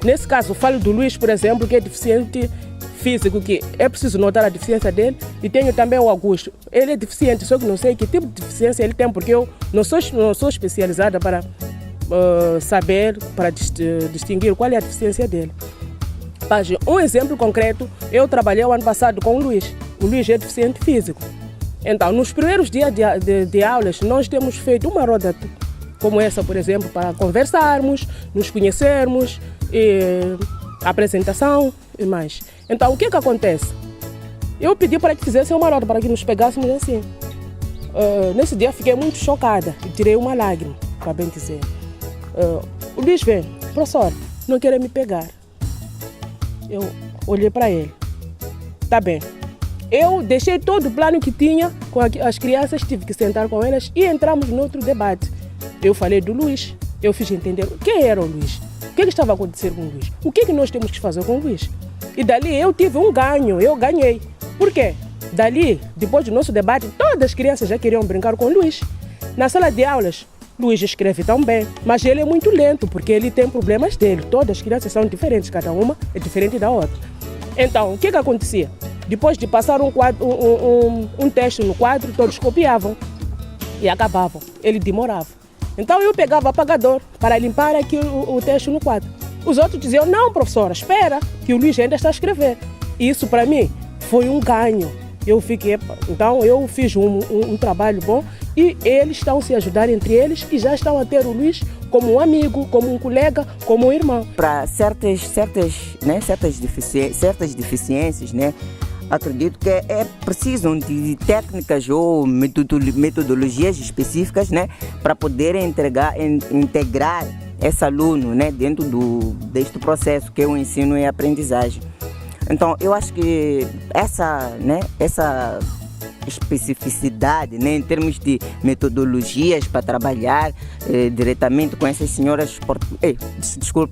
Nesse caso, falo do Luís, por exemplo, que é deficiente físico, que é preciso notar a deficiência dele, e tenho também o Augusto. Ele é deficiente, só que não sei que tipo de deficiência ele tem, porque eu não sou especializada para saber, para distinguir qual é a deficiência dele. Mas um exemplo concreto, eu trabalhei o ano passado com o Luís. O Luís é deficiente físico. Então, nos primeiros dias de aulas, nós temos feito uma roda como essa, por exemplo, para conversarmos, nos conhecermos, apresentação e mais. Então, o que acontece? Eu pedi para que fizessem uma roda, para que nos pegássemos assim. Nesse dia, fiquei muito chocada e tirei uma lágrima, para bem dizer. O Luís vem, professor, não quer me pegar. Eu olhei para ele. Tá bem. Eu deixei todo o plano que tinha com as crianças, tive que sentar com elas e entramos no outro debate. Eu falei do Luís, eu fiz entender quem era o Luís, o que estava a acontecer com o Luís, o que nós temos que fazer com o Luís. E dali eu tive um ganho, eu ganhei. Por quê? Dali, depois do nosso debate, todas as crianças já queriam brincar com o Luís. Na sala de aulas, Luís escreve tão bem, mas ele é muito lento, porque ele tem problemas dele. Todas as crianças são diferentes, cada uma é diferente da outra. Então, o que acontecia? Depois de passar um teste no quadro, todos copiavam e acabavam. Ele demorava. Então eu pegava apagador para limpar aqui o texto no quadro. Os outros diziam, não, professora, espera, que o Luís ainda está a escrever. E isso para mim foi um ganho. Então eu fiz um trabalho bom e eles estão se ajudando entre eles e já estão a ter o Luís como um amigo, como um colega, como um irmão. Para certas deficiências, né? Acredito que precisam de técnicas ou metodologias específicas, né, para poderem integrar esse aluno, né, dentro deste processo que é o ensino e a aprendizagem. Então, eu acho que essa especificidade, né, em termos de metodologias para trabalhar diretamente com essas senhoras,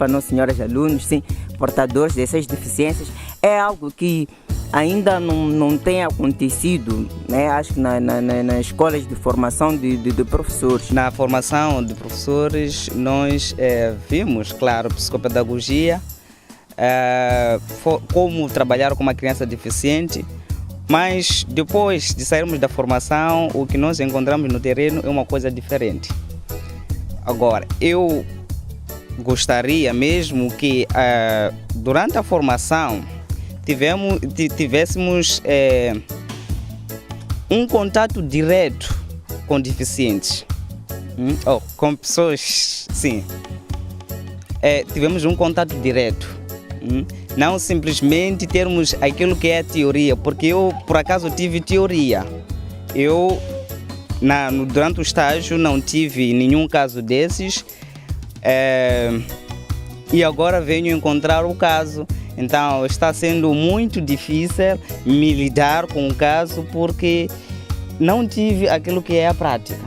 não senhoras alunos, sim, portadores dessas deficiências, é algo que ainda não tem acontecido, né? Acho que nas escolas de formação de professores. Na formação de professores nós vimos, claro, psicopedagogia, como trabalhar com uma criança deficiente, mas depois de sairmos da formação, o que nós encontramos no terreno é uma coisa diferente. Agora, eu gostaria mesmo que durante a formação tivéssemos um contato direto com deficientes, com pessoas, sim. Tivemos um contato direto, não simplesmente termos aquilo que é a teoria, porque eu, por acaso, tive teoria. Durante o estágio não tive nenhum caso desses e agora venho encontrar o caso. Então está sendo muito difícil me lidar com o caso porque não tive aquilo que é a prática.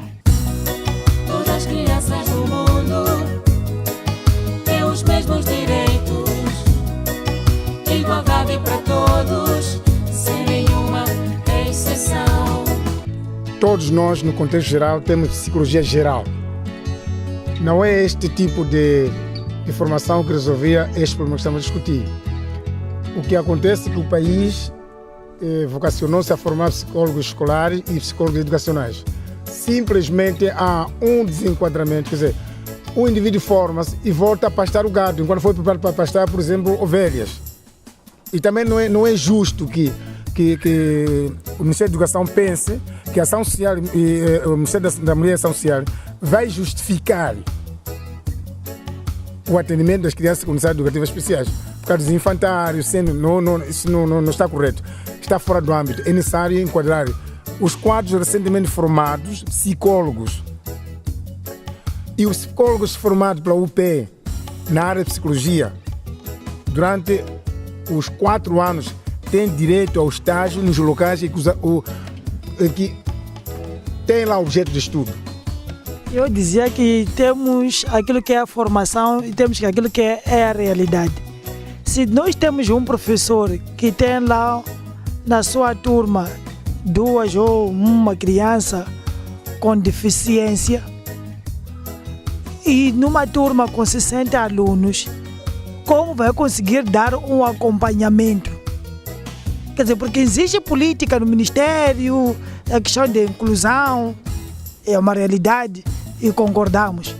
Todas as crianças do mundo têm os mesmos direitos, igualdade para todos, sem nenhuma exceção. Todos nós, no contexto geral, temos psicologia geral. Não é este tipo de formação que resolvia este problema que estamos a discutir. O que acontece é que o país vocacionou-se a formar psicólogos escolares e psicólogos educacionais. Simplesmente há um desenquadramento, quer dizer, um indivíduo forma-se e volta a pastar o gado, enquanto foi preparado para pastar, por exemplo, ovelhas. E também não é justo que o Ministério da Educação pense que a ação social e o Ministério da Mulher e Ação Social vai justificar o atendimento das crianças com necessidades educativas especiais. Por causa dos infantários, isso não está correto. Está fora do âmbito. É necessário enquadrar os quadros recentemente formados, psicólogos. E os psicólogos formados pela UPE na área de psicologia, durante os 4 anos, têm direito ao estágio nos locais que têm lá objeto de estudo. Eu dizia que temos aquilo que é a formação e temos aquilo que é a realidade. Se nós temos um professor que tem lá na sua turma 2 ou uma criança com deficiência e numa turma com 60 alunos, como vai conseguir dar um acompanhamento. Quer dizer, porque existe política no Ministério, a questão de inclusão é uma realidade e concordamos.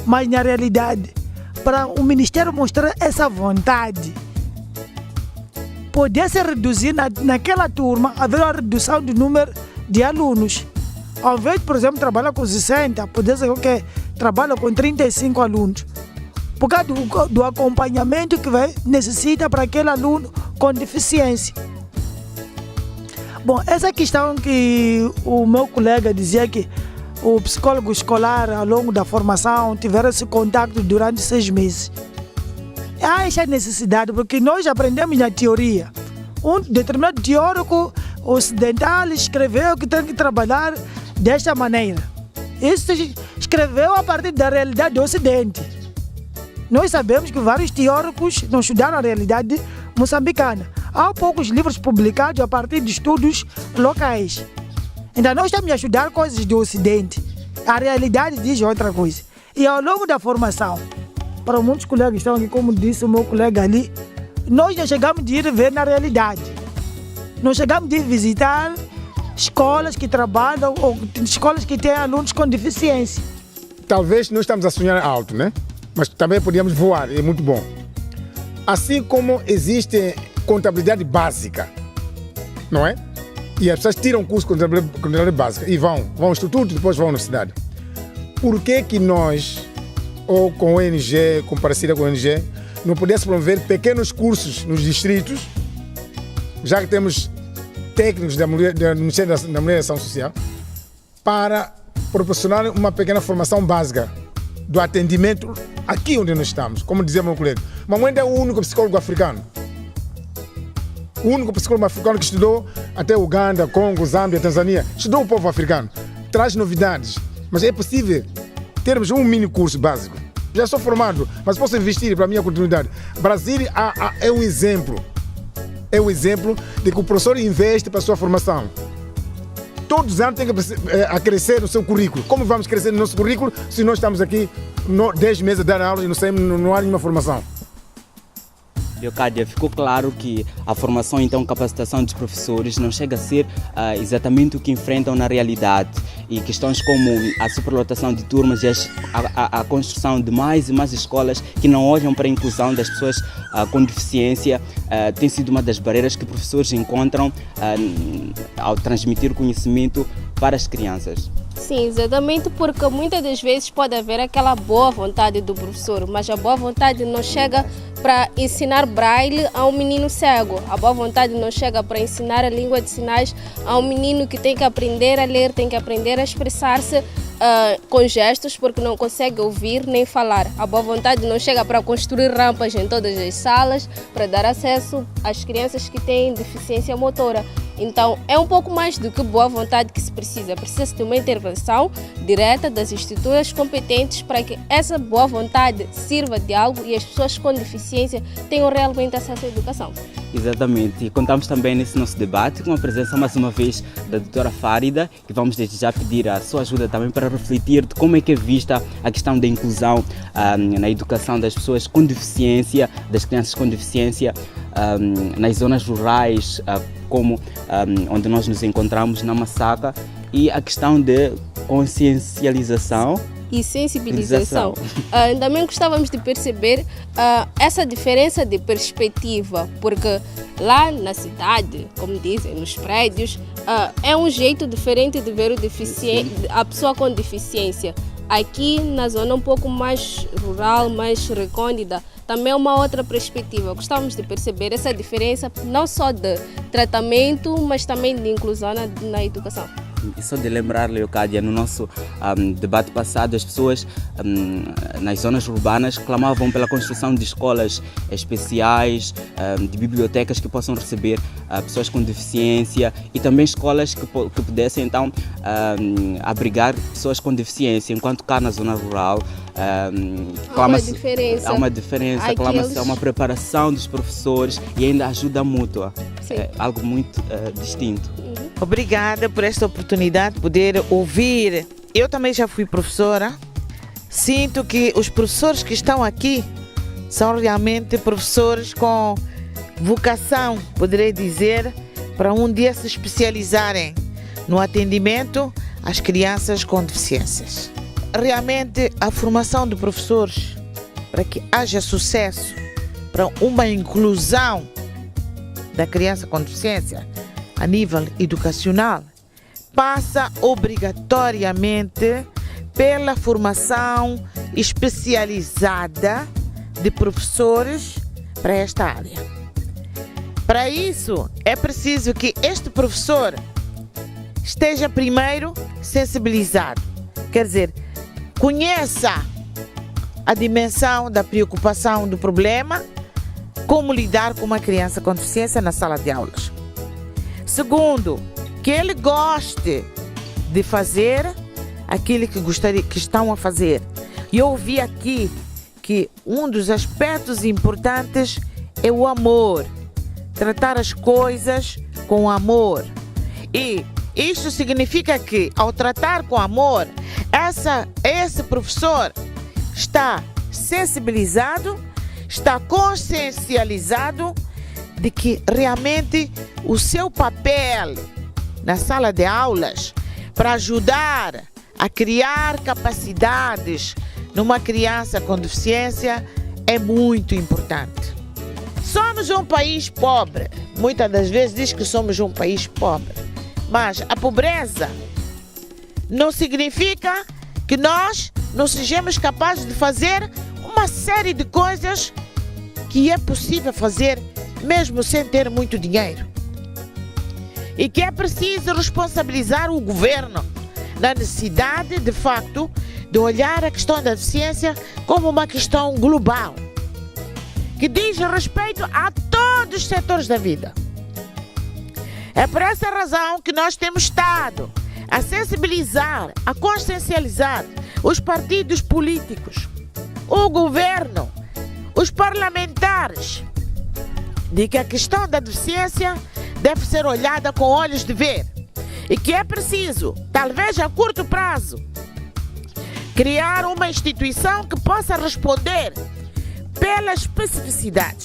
Mas na realidade, para o Ministério mostrar essa vontade, poder se reduzir naquela turma, haver uma redução do número de alunos. Ao invés de, por exemplo, trabalhar com 60, poder ser que trabalha com 35 alunos. Por causa do acompanhamento que necessita para aquele aluno com deficiência. Bom, essa questão que o meu colega dizia que o psicólogo escolar, ao longo da formação, tiveram esse contato durante 6 meses. Há essa necessidade, porque nós aprendemos na teoria. Um determinado teórico ocidental escreveu que tem que trabalhar desta maneira. Isso escreveu a partir da realidade do Ocidente. Nós sabemos que vários teóricos não estudaram a realidade moçambicana. Há poucos livros publicados a partir de estudos locais. Então nós estamos a estudar coisas do Ocidente. A realidade diz outra coisa. E ao longo da formação, para muitos colegas que estão aqui, como disse o meu colega ali, nós não chegamos de ir ver na realidade. Nós chegamos de visitar escolas que trabalham ou escolas que têm alunos com deficiência. Talvez nós estamos a sonhar alto, né? Mas também podíamos voar, é muito bom. Assim como existe contabilidade básica, não é? E as pessoas tiram curso de contabilidade básica e vão ao instituto e depois vão à universidade. Por que nós, ou com a ONG, com parecida com a ONG, não pudesse promover pequenos cursos nos distritos, já que temos técnicos do Ministério da Mulher e Ação Social, para proporcionar uma pequena formação básica do atendimento aqui onde nós estamos. Como dizia meu colega, Mamuenda é o único psicólogo africano. O único psicólogo africano que estudou até Uganda, Congo, Zâmbia, Tanzânia. Estudou o povo africano. Traz novidades. Mas é possível termos um mini curso básico. Já sou formado, mas posso investir para a minha continuidade. Brasília é um exemplo. É um exemplo de que o professor investe para a sua formação. Todos os anos tem que crescer no seu currículo. Como vamos crescer no nosso currículo se nós estamos aqui 10 meses a dar aula e não há nenhuma formação? Leocádia, ficou claro que a formação, então, capacitação dos professores não chega a ser exatamente o que enfrentam na realidade, e questões como a superlotação de turmas e a construção de mais e mais escolas que não olham para a inclusão das pessoas com deficiência tem sido uma das barreiras que professores encontram ao transmitir conhecimento para as crianças. Sim, exatamente, porque muitas das vezes pode haver aquela boa vontade do professor, mas a boa vontade não chega para ensinar braille a um menino cego. A boa vontade não chega para ensinar a língua de sinais a um menino que tem que aprender a ler, tem que aprender a expressar-se com gestos, porque não consegue ouvir nem falar. A boa vontade não chega para construir rampas em todas as salas, para dar acesso às crianças que têm deficiência motora. Então, é um pouco mais do que boa vontade que se precisa. Precisa de uma intervenção direta das estruturas competentes para que essa boa vontade sirva de algo e as pessoas com deficiência tenham realmente acesso à educação. Exatamente. E contamos também nesse nosso debate com a presença, mais uma vez, da doutora Fárida, que vamos desde já pedir a sua ajuda também para refletir de como é que é vista a questão da inclusão na educação das pessoas com deficiência, das crianças com deficiência, nas zonas rurais, como onde nós nos encontramos na Massacre, e a questão de consciencialização e sensibilização. Também gostávamos de perceber essa diferença de perspectiva, porque lá na cidade, como dizem, nos prédios, é um jeito diferente de ver a pessoa com deficiência. Aqui na zona um pouco mais rural, mais recôndita, também é uma outra perspectiva. Gostávamos de perceber essa diferença, não só de tratamento, mas também de inclusão na educação. E só de lembrar, Leocádia, no nosso debate passado, as pessoas nas zonas urbanas clamavam pela construção de escolas especiais, de bibliotecas que possam receber pessoas com deficiência, e também escolas que pudessem então abrigar pessoas com deficiência, enquanto cá na zona rural há uma diferença, clama-se uma preparação dos professores e ainda ajuda mútua. É algo muito distinto. Obrigada por esta oportunidade de poder ouvir. Eu também já fui professora. Sinto que os professores que estão aqui são realmente professores com vocação, poderei dizer, para um dia se especializarem no atendimento às crianças com deficiências. Realmente, a formação de professores, para que haja sucesso, para uma inclusão da criança com deficiência a nível educacional, passa obrigatoriamente pela formação especializada de professores para esta área. Para isso, é preciso que este professor esteja primeiro sensibilizado, quer dizer, conheça a dimensão da preocupação do problema, como lidar com uma criança com deficiência na sala de aulas. Segundo, que ele goste de fazer aquilo que estão a fazer. E eu ouvi aqui que um dos aspectos importantes é o amor. Tratar as coisas com amor. E isso significa que, ao tratar com amor, esse professor está sensibilizado, está consciencializado de que realmente o seu papel na sala de aulas para ajudar a criar capacidades numa criança com deficiência é muito importante. Somos um país pobre. Muitas das vezes diz que somos um país pobre. Mas a pobreza não significa que nós não sejamos capazes de fazer uma série de coisas que é possível fazer mesmo sem ter muito dinheiro. E que é preciso responsabilizar o governo na necessidade, de facto, de olhar a questão da deficiência como uma questão global, que diz respeito a todos os setores da vida. É por essa razão que nós temos estado a sensibilizar, a consciencializar os partidos políticos, o governo, os parlamentares, de que a questão da deficiência deve ser olhada com olhos de ver e que é preciso, talvez a curto prazo, criar uma instituição que possa responder pelas especificidades